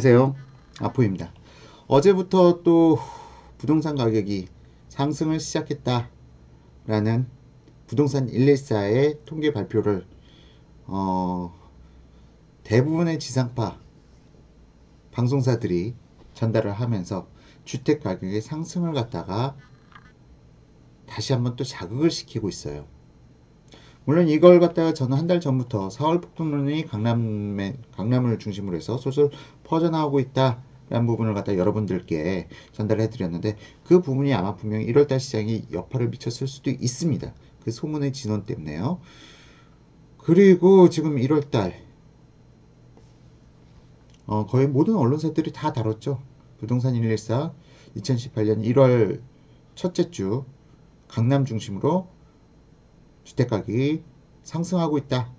안녕하세요. 아포입니다. 어제부터 또 부동산 가격이 상승을 시작했다라는 부동산 114의 통계 발표를 대부분의 지상파 방송사들이 전달을 하면서 주택 가격의 상승을 갖다가 다시 한번 또 자극을 시키고 있어요. 물론 이걸 갖다가 저는 한 달 전부터 4월 폭등론이 강남을 중심으로 해서 솔솔 퍼져나오고 있다라는 부분을 갖다 여러분들께 전달해 드렸는데, 그 부분이 아마 분명히 1월달 시장에 여파를 미쳤을 수도 있습니다. 그 소문의 진원 때문에요. 그리고 지금 1월달 거의 모든 언론사들이 다 다뤘죠. 부동산 114 2018년 1월 첫째 주 강남 중심으로 주택가격이 상승하고 있다.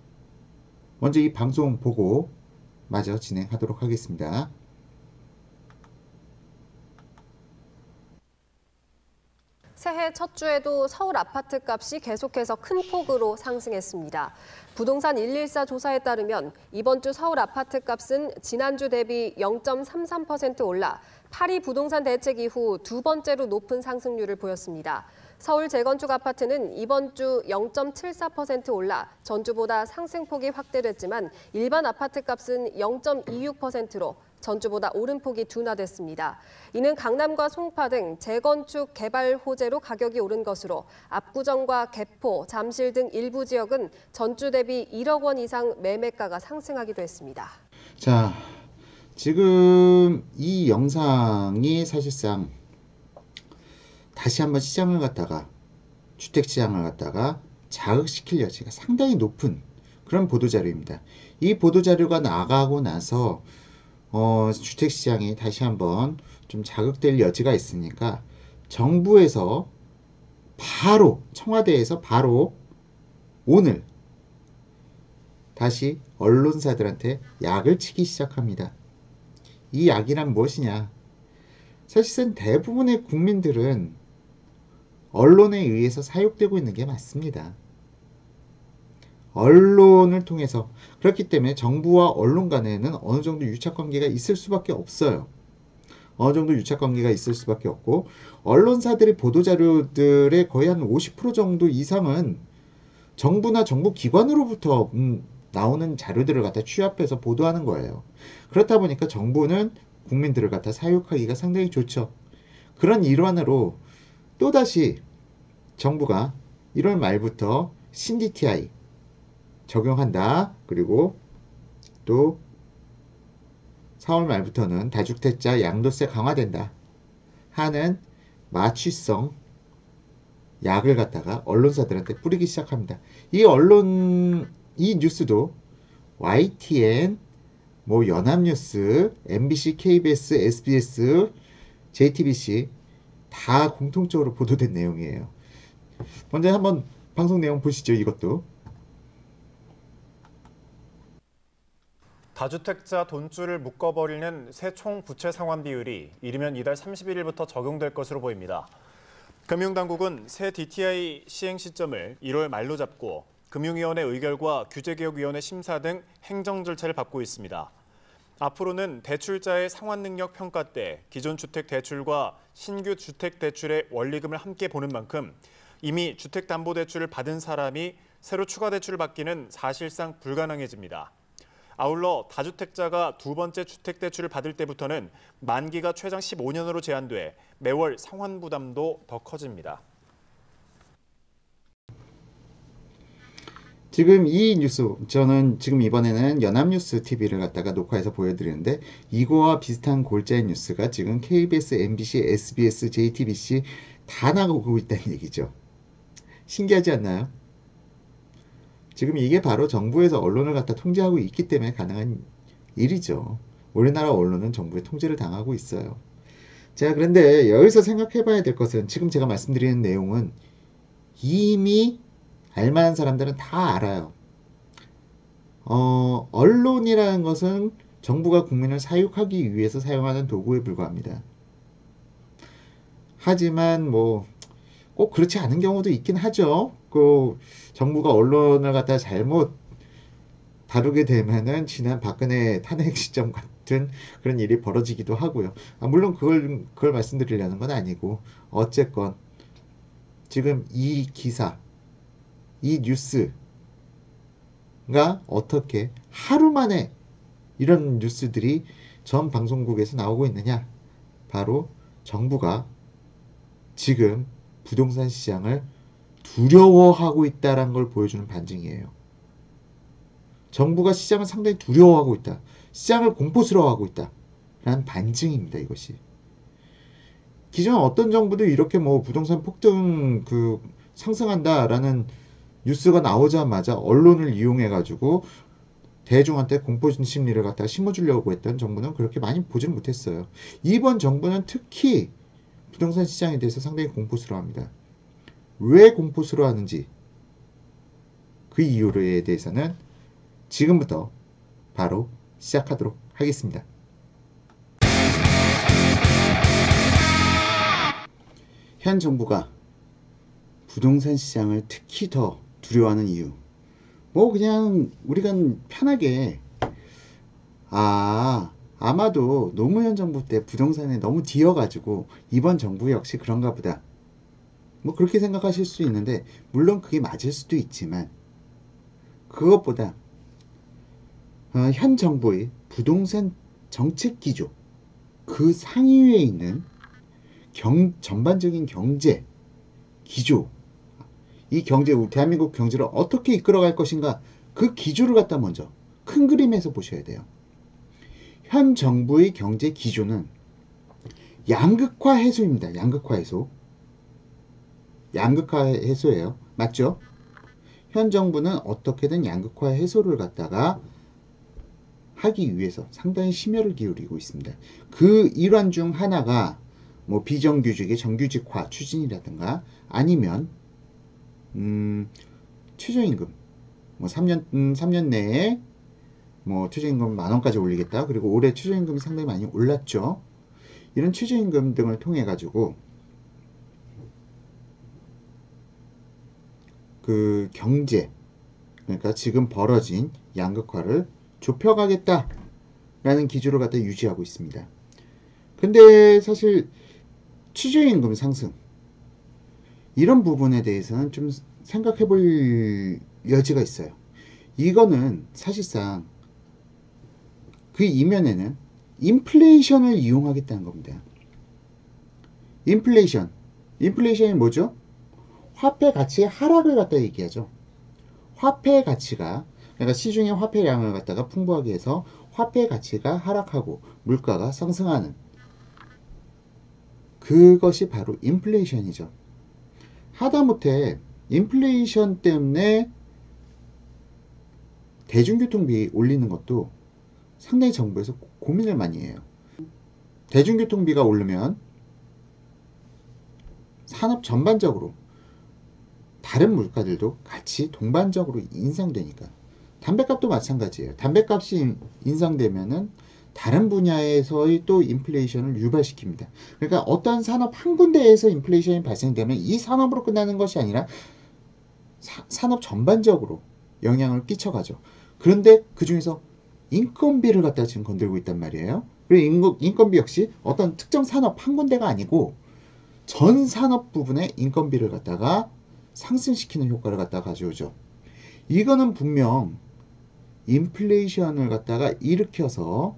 먼저 이 방송 보고 마저 진행하도록 하겠습니다. 새해 첫 주에도 서울 아파트 값이 계속해서 큰 폭으로 상승했습니다. 부동산 114 조사에 따르면 이번 주 서울 아파트 값은 지난주 대비 0.33% 올라 파리 부동산 대책 이후 두 번째로 높은 상승률을 보였습니다. 서울 재건축 아파트는 이번 주 0.74% 올라 전주보다 상승폭이 확대됐지만 일반 아파트 값은 0.26%로 전주보다 오름폭이 둔화됐습니다. 이는 강남과 송파 등 재건축 개발 호재로 가격이 오른 것으로 압구정과 개포, 잠실 등 일부 지역은 전주 대비 1억 원 이상 매매가가 상승하기도 했습니다. 자, 지금 이 영상이 사실상 다시 한번 시장을 갖다가, 주택시장을 갖다가 자극시킬 여지가 상당히 높은 그런 보도자료입니다. 이 보도자료가 나가고 나서 주택시장이 다시 한번 좀 자극될 여지가 있으니까 정부에서 바로, 청와대에서 바로 오늘 다시 언론사들한테 약을 치기 시작합니다. 이 약이란 무엇이냐? 사실상 대부분의 국민들은 언론에 의해서 사육되고 있는 게 맞습니다. 언론을 통해서. 그렇기 때문에 정부와 언론 간에는 어느 정도 유착관계가 있을 수밖에 없어요. 어느 정도 유착관계가 있을 수밖에 없고, 언론사들의 보도자료들의 거의 한 50% 정도 이상은 정부나 정부 기관으로부터 나오는 자료들을 갖다 취합해서 보도하는 거예요. 그렇다 보니까 정부는 국민들을 갖다 사육하기가 상당히 좋죠. 그런 일환으로 또다시 정부가 1월 말부터 신DTI 적용한다. 그리고 또 4월 말부터는 다주택자 양도세 강화된다 하는 마취성 약을 갖다가 언론사들한테 뿌리기 시작합니다. 이 뉴스도 YTN, 연합뉴스, MBC, KBS, SBS, JTBC 다 공통적으로 보도된 내용이에요. 먼저 한번 방송 내용 보시죠. 이것도. 다주택자 돈줄을 묶어버리는 새 총 부채 상환 비율이 이르면 이달 31일부터 적용될 것으로 보입니다. 금융당국은 새 DTI 시행 시점을 1월 말로 잡고 금융위원회 의결과 규제개혁위원회 심사 등 행정 절차를 밟고 있습니다. 앞으로는 대출자의 상환 능력 평가 때 기존 주택 대출과 신규 주택 대출의 원리금을 함께 보는 만큼 이미 주택담보대출을 받은 사람이 새로 추가 대출을 받기는 사실상 불가능해집니다. 아울러 다주택자가 두 번째 주택대출을 받을 때부터는 만기가 최장 15년으로 제한돼 매월 상환 부담도 더 커집니다. 지금 이 뉴스, 저는 지금 이번에는 연합뉴스 TV를 갖다가 녹화해서 보여드리는데, 이거와 비슷한 골자의 뉴스가 지금 KBS, MBC, SBS, JTBC 다 나오고 있다는 얘기죠. 신기하지 않나요? 지금 이게 바로 정부에서 언론을 갖다 통제하고 있기 때문에 가능한 일이죠. 우리나라 언론은 정부의 통제를 당하고 있어요. 자, 그런데 여기서 생각해 봐야 될 것은, 지금 제가 말씀드리는 내용은 이미 알만한 사람들은 다 알아요. 언론이라는 것은 정부가 국민을 사육하기 위해서 사용하는 도구에 불과합니다. 하지만 꼭 그렇지 않은 경우도 있긴 하죠. 그 정부가 언론을 갖다 잘못 다루게 되면은 지난 박근혜 탄핵 시점 그런 일이 벌어지기도 하고요. 물론 그걸 말씀드리려는 건 아니고 어쨌건 지금 이 기사, 이 뉴스가 어떻게 하루 만에 이런 뉴스들이 전 방송국에서 나오고 있느냐? 바로 정부가 지금 부동산 시장을 두려워하고 있다는 걸 보여주는 반증이에요. 정부가 시장을 상당히 두려워하고 있다. 시장을 공포스러워하고 있다. 라는 반증입니다. 이것이. 기존 어떤 정부도 이렇게 뭐 부동산 폭등 상승한다라는 뉴스가 나오자마자 언론을 이용해 가지고 대중한테 공포 심리를 갖다가 심어주려고 했던 정부는 그렇게 많이 보지는 못했어요. 이번 정부는 특히 부동산 시장에 대해서 상당히 공포스러워합니다. 왜 공포스러워하는지 그 이유에 대해서는 지금부터 바로 시작하도록 하겠습니다. 현 정부가 부동산 시장을 특히 더 두려워하는 이유. 그냥 우리가 편하게 아마도 노무현 정부 때 부동산에 너무 뒤어가지고 이번 정부 역시 그런가 보다. 그렇게 생각하실 수 있는데 물론 그게 맞을 수도 있지만 그것보다 현 정부의 부동산 정책 기조 그 상위에 있는 전반적인 경제 기조 이 대한민국 경제를 어떻게 이끌어갈 것인가 그 기조를 갖다 먼저 큰 그림에서 보셔야 돼요. 현 정부의 경제 기조는 양극화 해소입니다. 양극화 해소예요. 맞죠? 현 정부는 어떻게든 양극화 해소를 갖다가 하기 위해서 상당히 심혈을 기울이고 있습니다. 그 일환 중 하나가 비정규직의 정규직화 추진이라든가 아니면 최저임금 3년 내에 최저임금 10,000원까지 올리겠다. 그리고 올해 최저임금이 상당히 많이 올랐죠. 이런 최저임금 등을 통해 가지고 그 경제 그러니까 지금 벌어진 양극화를 좁혀가겠다라는 기조를 갖다 유지하고 있습니다. 근데 사실 최저임금 상승 이런 부분에 대해서는 좀 생각해 볼 여지가 있어요. 이거는 사실상 그 이면에는 인플레이션을 이용하겠다는 겁니다. 인플레이션이 뭐죠? 화폐 가치의 하락을 갖다 얘기하죠. 화폐 가치가 그러니까 시중의 화폐량을 갖다가 풍부하게 해서 화폐 가치가 하락하고 물가가 상승하는 그것이 바로 인플레이션이죠. 하다못해 인플레이션 때문에 대중교통비 올리는 것도 상당히 정부에서 고민을 많이 해요. 대중교통비가 오르면 산업 전반적으로 다른 물가들도 같이 동반적으로 인상되니까 담배값도 마찬가지예요. 담배값이 인상되면은 다른 분야에서의 또 인플레이션을 유발시킵니다. 그러니까 어떤 산업 한 군데에서 인플레이션이 발생되면 이 산업으로 끝나는 것이 아니라 산업 전반적으로 영향을 끼쳐가죠. 그런데 그 중에서 인건비를 갖다 지금 건들고 있단 말이에요. 그리고 인건비 역시 어떤 특정 산업 한 군데가 아니고 전 산업 부분의 인건비를 갖다가 상승시키는 효과를 갖다가 가져오죠. 이거는 분명 인플레이션을 갖다가 일으켜서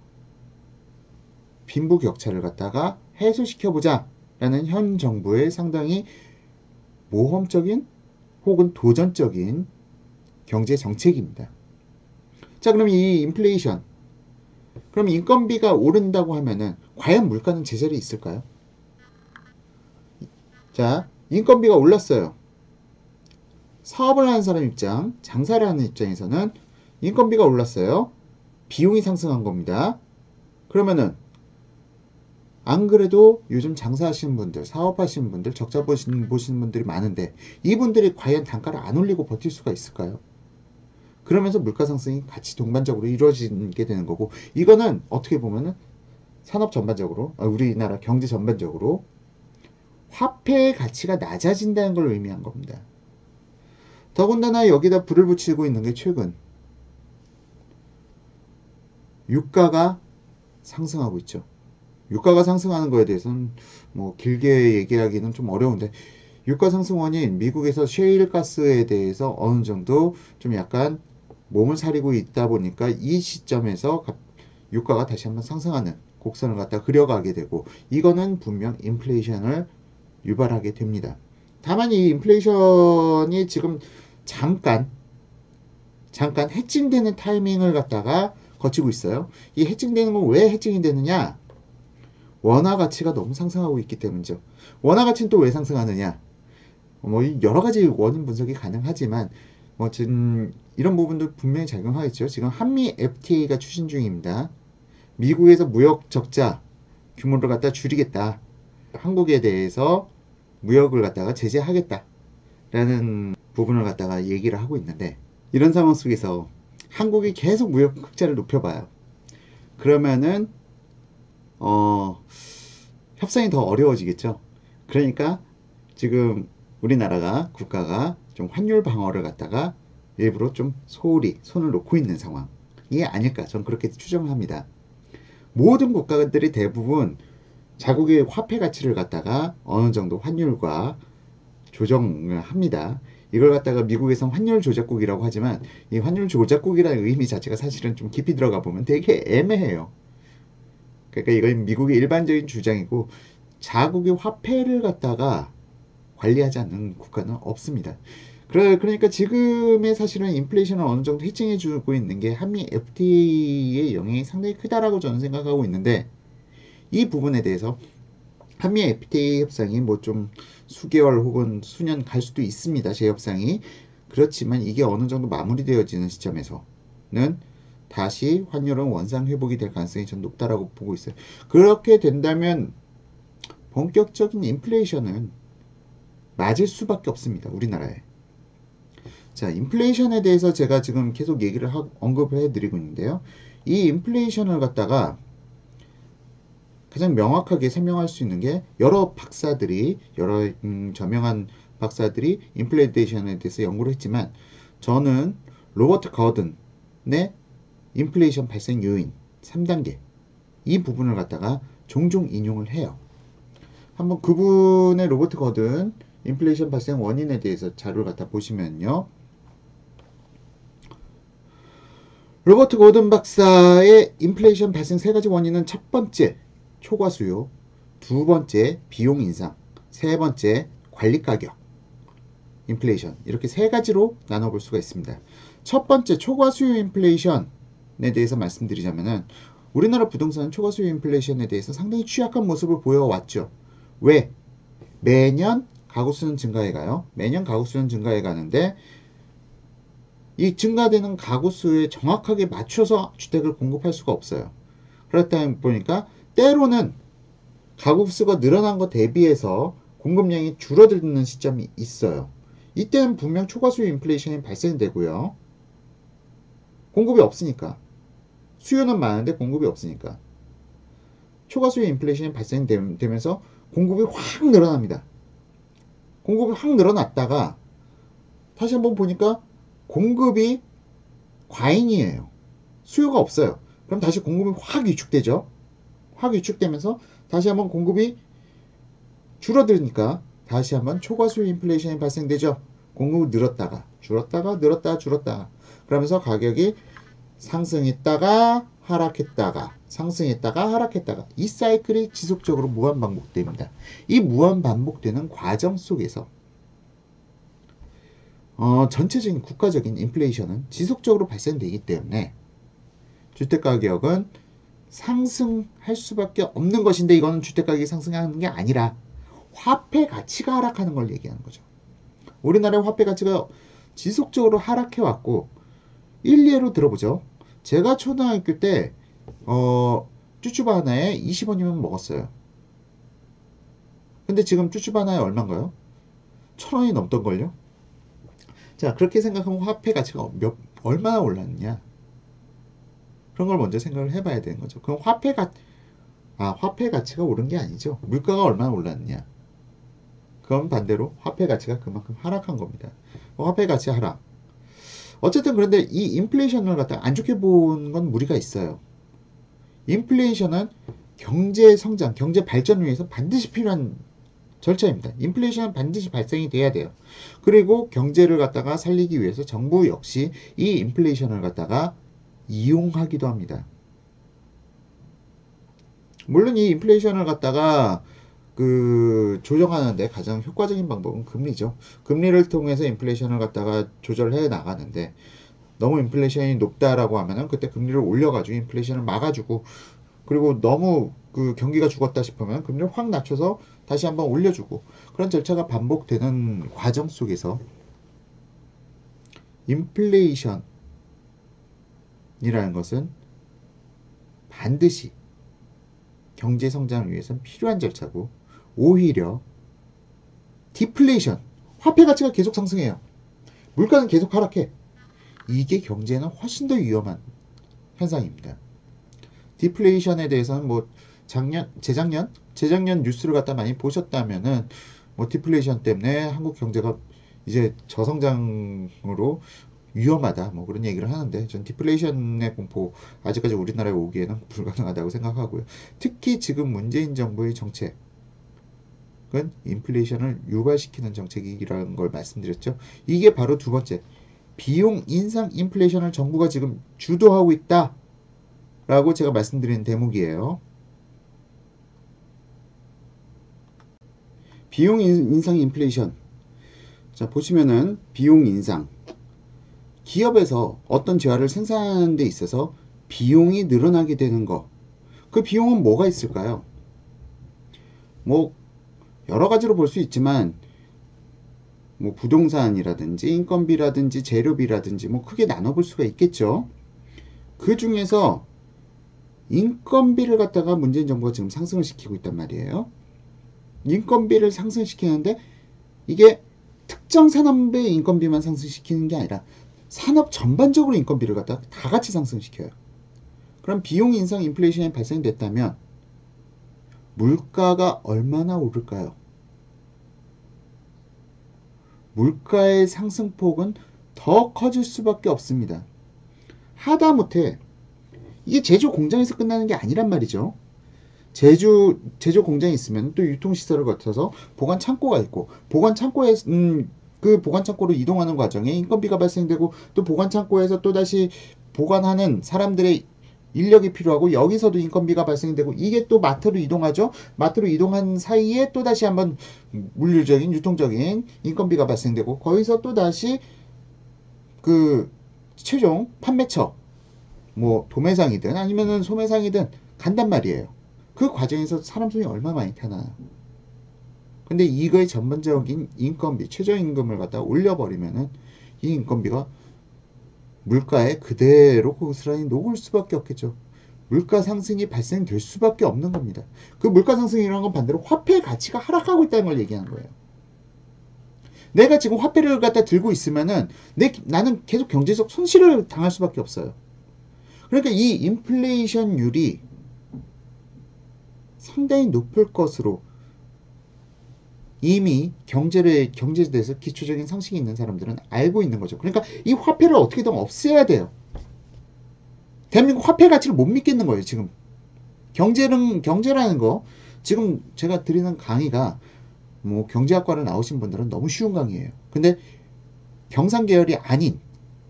빈부격차를 갖다가 해소시켜보자 라는 현 정부의 상당히 모험적인 혹은 도전적인 경제 정책입니다. 자, 그럼 이 인플레이션 그럼 인건비가 오른다고 하면은 과연 물가는 제자리에 있을까요? 자, 인건비가 올랐어요. 사업을 하는 사람 입장, 장사를 하는 입장에서는 인건비가 올랐어요. 비용이 상승한 겁니다. 그러면은 안 그래도 요즘 장사하시는 분들, 사업하시는 분들, 적자 보시는 분들이 많은데 이분들이 과연 단가를 안 올리고 버틸 수가 있을까요? 그러면서 물가 상승이 같이 동반적으로 이루어지게 되는 거고 이거는 어떻게 보면은 산업 전반적으로, 우리나라 경제 전반적으로 화폐의 가치가 낮아진다는 걸 의미한 겁니다. 더군다나 여기다 불을 붙이고 있는 게 최근 유가가 상승하고 있죠. 유가가 상승하는 거에 대해서는 뭐 길게 얘기하기는 좀 어려운데, 유가 상승 원인 미국에서 셰일 가스에 대해서 어느 정도 좀 약간 몸을 사리고 있다 보니까 이 시점에서 유가가 다시 한번 상승하는 곡선을 갖다 그려가게 되고, 이거는 분명 인플레이션을 유발하게 됩니다. 다만 이 인플레이션이 지금 잠깐 해칭되는 타이밍을 갖다가 거치고 있어요. 이 해칭되는 건 왜 해칭이 되느냐? 원화 가치가 너무 상승하고 있기 때문이죠. 원화 가치는 또 왜 상승하느냐? 뭐 여러 가지 원인 분석이 가능하지만 뭐 지금 이런 부분도 분명히 작용하겠죠. 지금 한미 FTA가 추진 중입니다. 미국에서 무역 적자 규모를 갖다 줄이겠다. 한국에 대해서 무역을 갖다가 제재하겠다라는 부분을 갖다가 얘기를 하고 있는데, 이런 상황 속에서 한국이 계속 무역 흑자를 높여봐요. 그러면은 협상이 더 어려워지겠죠. 그러니까 지금 우리나라가 국가가 좀 환율 방어를 갖다가 일부러 좀 소홀히 손을 놓고 있는 상황이 아닐까, 저는 그렇게 추정합니다. 모든 국가들이 대부분 자국의 화폐 가치를 갖다가 어느 정도 환율과 조정을 합니다. 이걸 갖다가 미국에선 환율 조작국이라고 하지만, 이 환율 조작국이라는 의미 자체가 사실은 좀 깊이 들어가 보면 되게 애매해요. 그러니까 이건 미국의 일반적인 주장이고, 자국의 화폐를 갖다가 관리하지 않는 국가는 없습니다. 그러니까 지금의 사실은 인플레이션을 어느 정도 해칭해 주고 있는 게 한미 FTA의 영향이 상당히 크다라고 저는 생각하고 있는데, 이 부분에 대해서 한미 FTA 협상이 뭐 좀 수개월 혹은 수년 갈 수도 있습니다. 재협상이. 그렇지만 이게 어느 정도 마무리되어지는 시점에서는 다시 환율은 원상 회복이 될 가능성이 전 높다라고 보고 있어요. 그렇게 된다면 본격적인 인플레이션은 맞을 수밖에 없습니다. 우리나라에. 자, 인플레이션에 대해서 제가 지금 계속 얘기를 언급을 해드리고 있는데요. 이 인플레이션을 갖다가 가장 명확하게 설명할 수 있는 게, 여러 박사들이, 여러 저명한 박사들이 인플레이션에 대해서 연구를 했지만, 저는 로버트 거든의 인플레이션 발생 요인 3단계 이 부분을 갖다가 종종 인용을 해요. 한번 그분의 로버트 거든 인플레이션 발생 원인에 대해서 자료를 갖다 보시면요. 로버트 거든 박사의 인플레이션 발생 세 가지 원인은, 첫 번째 초과 수요, 두 번째 비용 인상, 세 번째 관리 가격 인플레이션, 이렇게 세 가지로 나눠볼 수가 있습니다. 첫 번째 초과 수요 인플레이션에 대해서 말씀드리자면은, 우리나라 부동산은 초과 수요 인플레이션에 대해서 상당히 취약한 모습을 보여왔죠. 왜? 매년 가구 수는 증가해 가요. 매년 가구 수는 증가해 가는데, 이 증가되는 가구 수에 정확하게 맞춰서 주택을 공급할 수가 없어요. 그렇다 보니까 때로는 가구 수가 늘어난 것 대비해서 공급량이 줄어드는 시점이 있어요. 이때는 분명 초과 수요 인플레이션이 발생되고요. 공급이 없으니까. 수요는 많은데 공급이 없으니까. 초과 수요 인플레이션이 발생되면서 공급이 확 늘어납니다. 공급이 확 늘어났다가 다시 한번 보니까 공급이 과잉이에요. 수요가 없어요. 그럼 다시 공급이 확 위축되죠. 확 위축되면서 다시 한번 공급이 줄어드니까 다시 한번 초과 수요 인플레이션이 발생되죠. 공급이 늘었다가 줄었다가 늘었다가 그러면서 가격이 상승했다가 하락했다가 상승했다가 하락했다가, 이 사이클이 지속적으로 무한 반복됩니다. 이 무한 반복되는 과정 속에서 전체적인 국가적인 인플레이션은 지속적으로 발생되기 때문에 주택가격은 상승할 수밖에 없는 것인데, 이거는 주택가격이 상승하는 게 아니라 화폐 가치가 하락하는 걸 얘기하는 거죠. 우리나라의 화폐 가치가 지속적으로 하락해왔고, 일례로 들어보죠. 제가 초등학교 때 쭈쭈바 하나에 20원이면 먹었어요. 근데 지금 쭈쭈바 하나에 얼마인가요? 1,000원이 넘던걸요? 자, 그렇게 생각하면 화폐 가치가 얼마나 올랐느냐, 그런 걸 먼저 생각을 해봐야 되는 거죠. 그럼 화폐 가치가 오른 게 아니죠. 물가가 얼마나 올랐느냐. 그럼 반대로 화폐 가치가 그만큼 하락한 겁니다. 화폐 가치 하락. 어쨌든 그런데 이 인플레이션을 갖다 안 좋게 본 건 무리가 있어요. 인플레이션은 경제 성장, 경제 발전을 위해서 반드시 필요한 절차입니다. 인플레이션은 반드시 발생이 돼야 돼요. 그리고 경제를 갖다가 살리기 위해서 정부 역시 이 인플레이션을 갖다가 이용하기도 합니다. 물론 이 인플레이션을 갖다가 조정하는데 가장 효과적인 방법은 금리죠. 금리를 통해서 인플레이션을 갖다가 조절해 나가는데 너무 인플레이션이 높다라고 하면은 그때 금리를 올려가지고 인플레이션을 막아주고, 그리고 너무 경기가 죽었다 싶으면 금리를 확 낮춰서 다시 한번 올려주고, 그런 절차가 반복되는 과정 속에서 인플레이션이라는 것은 반드시 경제 성장을 위해서는 필요한 절차고, 오히려 디플레이션, 화폐 가치가 계속 상승해요. 물가는 계속 하락해. 이게 경제에는 훨씬 더 위험한 현상입니다. 디플레이션에 대해서는 뭐 재작년 뉴스를 갖다 많이 보셨다면은 뭐 디플레이션 때문에 한국 경제가 이제 저성장으로 위험하다 뭐 그런 얘기를 하는데, 전 디플레이션의 공포 아직까지 우리나라에 오기에는 불가능하다고 생각하고요. 특히 지금 문재인 정부의 정책은 인플레이션을 유발시키는 정책이라는 걸 말씀드렸죠. 이게 바로 두 번째, 비용 인상 인플레이션을 정부가 지금 주도하고 있다라고 제가 말씀드린 대목이에요. 비용 인상 인플레이션. 자, 보시면은 비용 인상. 기업에서 어떤 재화를 생산하는 데 있어서 비용이 늘어나게 되는 거. 그 비용은 뭐가 있을까요? 뭐 여러 가지로 볼 수 있지만 뭐 부동산이라든지 인건비라든지 재료비라든지 뭐 크게 나눠볼 수가 있겠죠. 그 중에서 인건비를 갖다가 문재인 정부가 지금 상승을 시키고 있단 말이에요. 인건비를 상승시키는데 이게 특정 산업의 인건비만 상승시키는 게 아니라 산업 전반적으로 인건비를 갖다가 다 같이 상승시켜요. 그럼 비용 인상 인플레이션이 발생됐다면 물가가 얼마나 오를까요? 물가의 상승폭은 더 커질 수밖에 없습니다. 하다못해 이게 제조 공장에서 끝나는 게 아니란 말이죠. 제조 공장이 있으면 또 유통시설을 거쳐서 보관 창고가 있고, 보관 창고에 그 보관 창고로 이동하는 과정에 인건비가 발생되고, 또 보관 창고에서 또다시 보관하는 사람들의 인력이 필요하고, 여기서도 인건비가 발생되고, 이게 또 마트로 이동하죠. 마트로 이동한 사이에 또다시 한번 물류적인 유통적인 인건비가 발생되고, 거기서 또다시 최종 판매처 뭐 도매상이든 아니면은 소매상이든 간단 말이에요. 그 과정에서 사람 손이 얼마나 많이 타나요. 근데 이거의 전반적인 인건비, 최저임금을 갖다 올려버리면은 이 인건비가 물가에 그대로 고스란히 녹을 수밖에 없겠죠. 물가 상승이 발생될 수밖에 없는 겁니다. 그 물가 상승이라는 건 반대로 화폐의 가치가 하락하고 있다는 걸 얘기하는 거예요. 내가 지금 화폐를 갖다 들고 있으면은 나는 계속 경제적 손실을 당할 수밖에 없어요. 그러니까 이 인플레이션율이 상당히 높을 것으로 이미 경제에 대해서 기초적인 상식이 있는 사람들은 알고 있는 거죠. 그러니까 이 화폐를 어떻게든 없애야 돼요. 대한민국 화폐 가치를 못 믿겠는 거예요, 지금. 경제라는 거, 지금 제가 드리는 강의가 뭐 경제학과를 나오신 분들은 너무 쉬운 강의예요. 근데 경상 계열이 아닌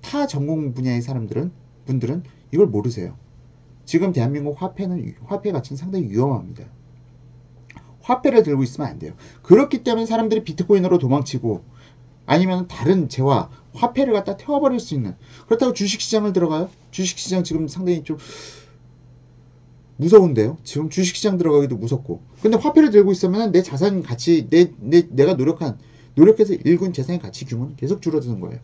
타 전공 분야의 분들은 이걸 모르세요. 지금 대한민국 화폐 가치는 상당히 위험합니다. 화폐를 들고 있으면 안 돼요. 그렇기 때문에 사람들이 비트코인으로 도망치고, 아니면 다른 재화, 화폐를 갖다 태워버릴 수 있는. 그렇다고 주식시장을 들어가요? 주식시장 지금 상당히 좀 무서운데요? 지금 주식시장 들어가기도 무섭고. 근데 화폐를 들고 있으면 내 자산 가치, 내가 노력해서 일군 재산의 가치 규모는 계속 줄어드는 거예요.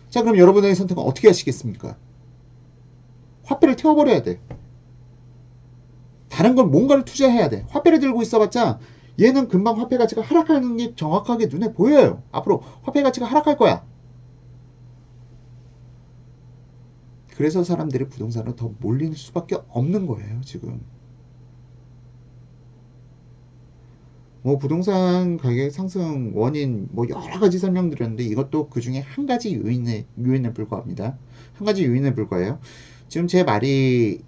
자, 그럼 여러분의 선택은 어떻게 하시겠습니까? 화폐를 태워버려야 돼. 다른 건 뭔가를 투자해야 돼. 화폐를 들고 있어봤자 얘는 금방 화폐 가치가 하락하는 게 정확하게 눈에 보여요. 앞으로 화폐 가치가 하락할 거야. 그래서 사람들이 부동산으로 더 몰릴 수밖에 없는 거예요, 지금. 뭐 부동산 가격 상승 원인 뭐 여러 가지 설명드렸는데, 이것도 그 중에 한 가지 요인에 불과합니다. 한 가지 요인에 불과해요. 지금 제 말이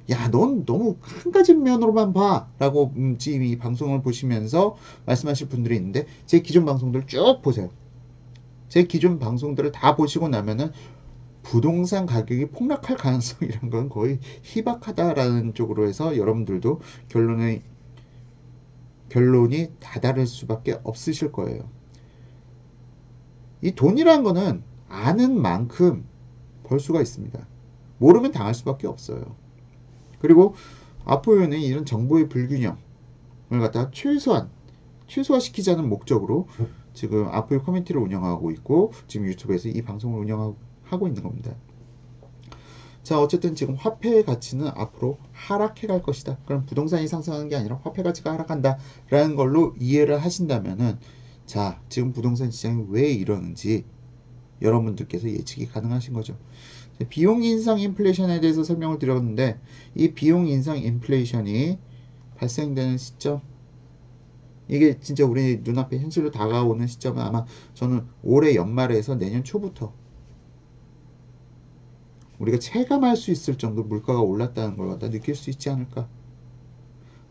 야, 넌 너무 한 가지 면으로만 봐 라고 지금 이 방송을 보시면서 말씀하실 분들이 있는데 제 기존 방송들 쭉 보세요. 제 기존 방송들을 다 보시고 나면은 부동산 가격이 폭락할 가능성이란 건 거의 희박하다라는 쪽으로 해서 여러분들도 결론이 다다를 수밖에 없으실 거예요. 이 돈이란 거는 아는 만큼 벌 수가 있습니다. 모르면 당할 수밖에 없어요. 그리고 아포유는 이런 정보의 불균형을 갖다가 최소화시키자는 목적으로 지금 아포유 커뮤니티를 운영하고 있고 지금 유튜브에서 이 방송을 운영하고 있는 겁니다. 자, 어쨌든 지금 화폐의 가치는 앞으로 하락해 갈 것이다. 그럼 부동산이 상승하는 게 아니라 화폐 가치가 하락한다 라는 걸로 이해를 하신다면은 자, 지금 부동산 시장이 왜 이러는지 여러분들께서 예측이 가능하신 거죠. 비용 인상 인플레이션에 대해서 설명을 드렸는데 이 비용 인상 인플레이션이 발생되는 시점, 이게 진짜 우리 눈앞에 현실로 다가오는 시점은 아마 저는 올해 연말에서 내년 초부터 우리가 체감할 수 있을 정도 물가가 올랐다는 걸 갖다 느낄 수 있지 않을까.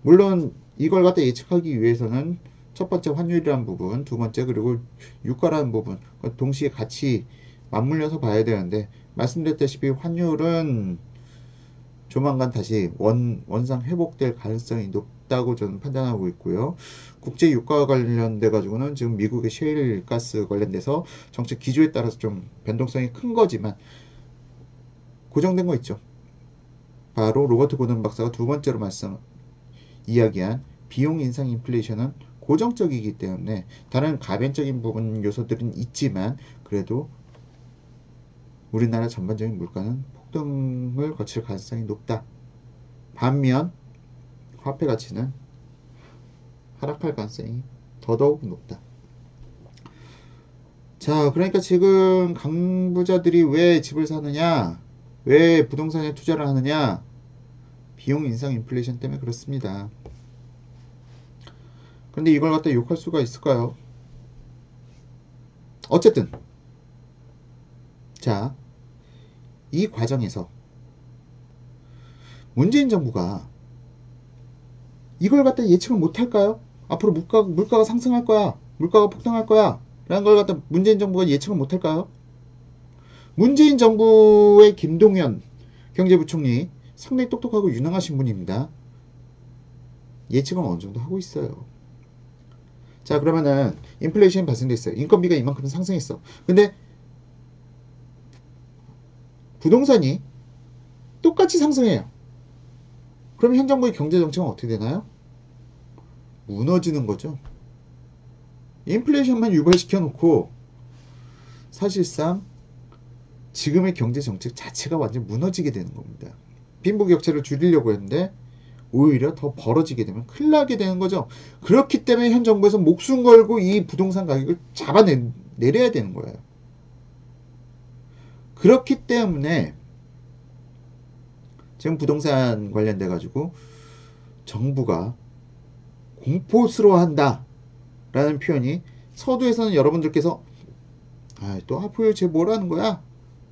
물론 이걸 갖다 예측하기 위해서는 첫 번째 환율이라는 부분, 두 번째 그리고 유가라는 부분 동시에 같이 맞물려서 봐야 되는데 말씀드렸다시피 환율은 조만간 다시 원상 회복될 가능성이 높다고 저는 판단하고 있고요. 국제 유가 관련돼 가지고는 지금 미국의 셰일 가스 관련돼서 정책 기조에 따라서 좀 변동성이 큰 거지만 고정된 거 있죠. 바로 로버트 고든 박사가 두 번째로 이야기한 비용 인상 인플레이션은 고정적이기 때문에 다른 가변적인 부분 요소들은 있지만 그래도 우리나라 전반적인 물가는 폭등을 거칠 가능성이 높다. 반면 화폐 가치는 하락할 가능성이 더더욱 높다. 자, 그러니까 지금 강부자들이 왜 집을 사느냐, 왜 부동산에 투자를 하느냐, 비용 인상 인플레이션 때문에 그렇습니다. 그런데 이걸 갖다 욕할 수가 있을까요? 어쨌든 자, 이 과정에서 문재인 정부가 이걸 갖다 예측을 못할까요? 앞으로 물가가 상승할 거야, 물가가 폭등할 거야 라는 걸 갖다 문재인 정부가 예측을 못할까요? 문재인 정부의 김동연 경제부총리 상당히 똑똑하고 유능하신 분입니다. 예측은 어느 정도 하고 있어요. 자, 그러면은 인플레이션이 발생됐어요. 인건비가 이만큼 상승했어. 근데 부동산이 똑같이 상승해요. 그럼 현 정부의 경제 정책은 어떻게 되나요? 무너지는 거죠. 인플레이션만 유발시켜 놓고 사실상 지금의 경제 정책 자체가 완전 무너지게 되는 겁니다. 빈부격차를 줄이려고 했는데 오히려 더 벌어지게 되면 큰일 나게 되는 거죠. 그렇기 때문에 현 정부에서 목숨 걸고 이 부동산 가격을 내려야 되는 거예요. 그렇기 때문에 지금 부동산 관련돼 가지고 정부가 공포스러워한다 라는 표현이 서두에서는 여러분들께서 또 아포유 쟤 뭐라는 거야?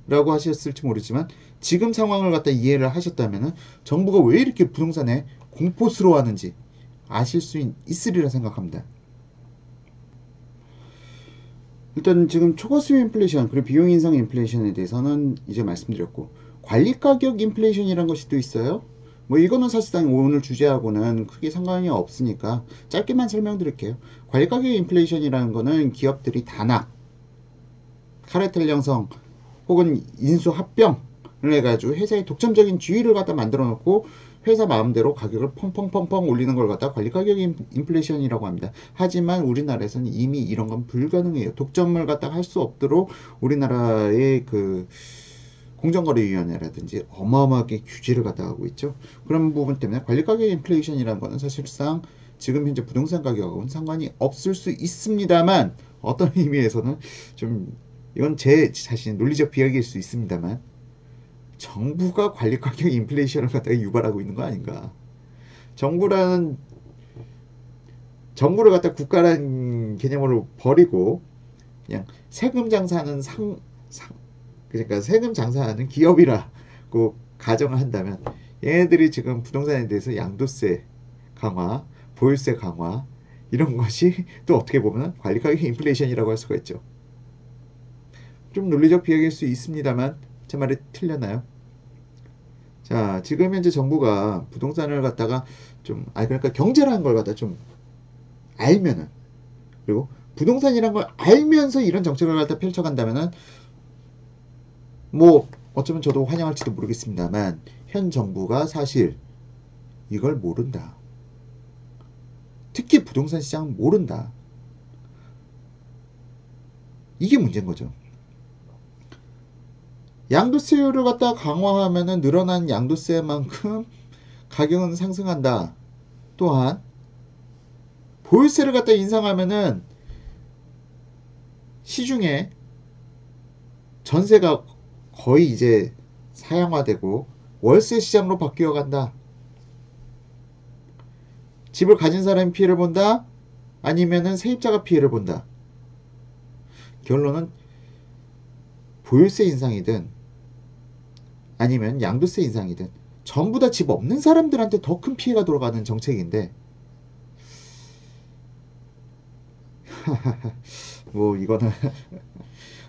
라고 하셨을지 모르지만 지금 상황을 갖다 이해를 하셨다면 정부가 왜 이렇게 부동산에 공포스러워하는지 아실 수 있으리라 생각합니다. 일단 지금 초과수요 인플레이션 그리고 비용 인상 인플레이션에 대해서는 이제 말씀드렸고 관리가격 인플레이션이라는 것이 또 있어요. 뭐 이거는 사실상 오늘 주제하고는 크게 상관이 없으니까 짧게만 설명드릴게요. 관리가격 인플레이션이라는 거는 기업들이 단합, 카르텔 형성 혹은 인수 합병을 해가지고 회사의 독점적인 지위를 갖다 만들어 놓고 회사 마음대로 가격을 펑펑펑펑 올리는 걸 갖다 관리가격 인플레이션이라고 합니다. 하지만 우리나라에서는 이미 이런 건 불가능해요. 독점을 갖다 할 수 없도록 우리나라의 그 공정거래위원회라든지 어마어마하게 규제를 갖다 하고 있죠. 그런 부분 때문에 관리가격 인플레이션이라는 거는 사실상 지금 현재 부동산 가격하고는 상관이 없을 수 있습니다만 어떤 의미에서는 좀 이건 제 자신의 논리적 비약일 수 있습니다만 정부가 관리가격 인플레이션을 갖다가 유발하고 있는 거 아닌가. 정부를 갖다 국가라는 개념으로 버리고 그냥 세금 장사하는 그러니까 세금 장사하는 기업이라고 가정을 한다면 얘네들이 지금 부동산에 대해서 양도세 강화, 보유세 강화 이런 것이 또 어떻게 보면 관리가격 인플레이션이라고 할 수가 있죠. 좀 논리적 비약일 수 있습니다만 제 말이 틀렸나요? 자, 지금 현재 정부가 부동산을 갖다가 그러니까 경제라는 걸 갖다 좀 알면은, 그리고 부동산이란 걸 알면서 이런 정책을 갖다 펼쳐간다면은, 뭐, 어쩌면 저도 환영할지도 모르겠습니다만, 현 정부가 사실 이걸 모른다. 특히 부동산 시장은 모른다. 이게 문제인 거죠. 양도세율을 갖다 강화하면은 늘어난 양도세만큼 가격은 상승한다. 또한 보유세를 갖다 인상하면은 시중에 전세가 거의 이제 사양화되고 월세 시장으로 바뀌어 간다. 집을 가진 사람이 피해를 본다? 아니면은 세입자가 피해를 본다. 결론은 보유세 인상이든 아니면 양도세 인상이든 전부 다 집 없는 사람들한테 더 큰 피해가 돌아가는 정책인데 뭐 이거는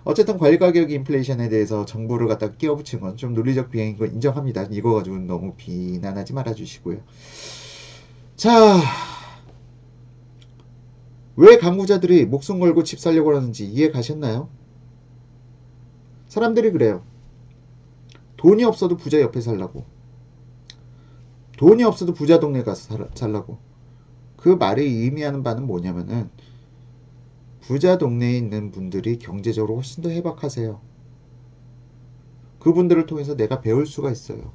어쨌든 관리가격 인플레이션에 대해서 정부를 갖다 끼워붙인 건 좀 논리적 비행인 건 인정합니다. 이거 가지고 너무 비난하지 말아주시고요. 자, 왜 강부자들이 목숨 걸고 집 살려고 하는지 이해 가셨나요? 사람들이 그래요. 돈이 없어도 부자 옆에 살라고. 돈이 없어도 부자 동네 가서 살라고. 그 말이 의미하는 바는 뭐냐면은 부자 동네에 있는 분들이 경제적으로 훨씬 더 해박하세요. 그분들을 통해서 내가 배울 수가 있어요.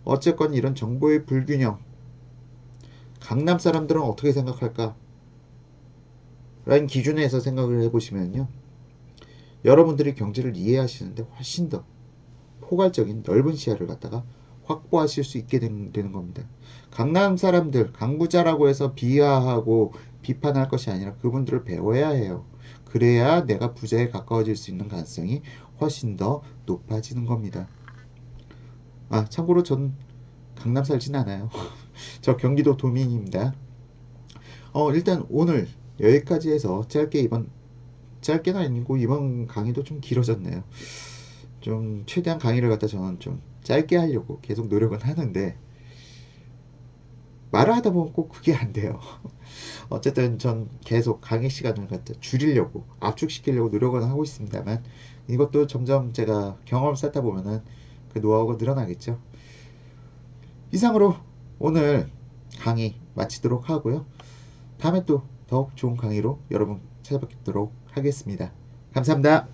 어쨌건 이런 정보의 불균형, 강남 사람들은 어떻게 생각할까? 라는 기준에서 생각을 해보시면요. 여러분들이 경제를 이해하시는데 훨씬 더 포괄적인 넓은 시야를 갖다가 확보하실 수 있게 되는 겁니다. 강남 사람들, 강부자라고 해서 비하하고 비판할 것이 아니라 그분들을 배워야 해요. 그래야 내가 부자에 가까워질 수 있는 가능성이 훨씬 더 높아지는 겁니다. 아, 참고로 전 강남 살진 않아요. 저 경기도 도민입니다. 일단 오늘 여기까지 해서 짧게는 아니고 이번 강의도 좀 길어졌네요. 좀 최대한 강의를 갖다 저는 좀 짧게 하려고 계속 노력은 하는데 말을 하다 보면 꼭 그게 안 돼요. 어쨌든 전 계속 강의 시간을 갖다 줄이려고 압축시키려고 노력은 하고 있습니다만 이것도 점점 제가 경험을 쌓다 보면은 그 노하우가 늘어나겠죠. 이상으로 오늘 강의 마치도록 하고요. 다음에 또 더욱 좋은 강의로 여러분 찾아뵙도록 하겠습니다. 감사합니다.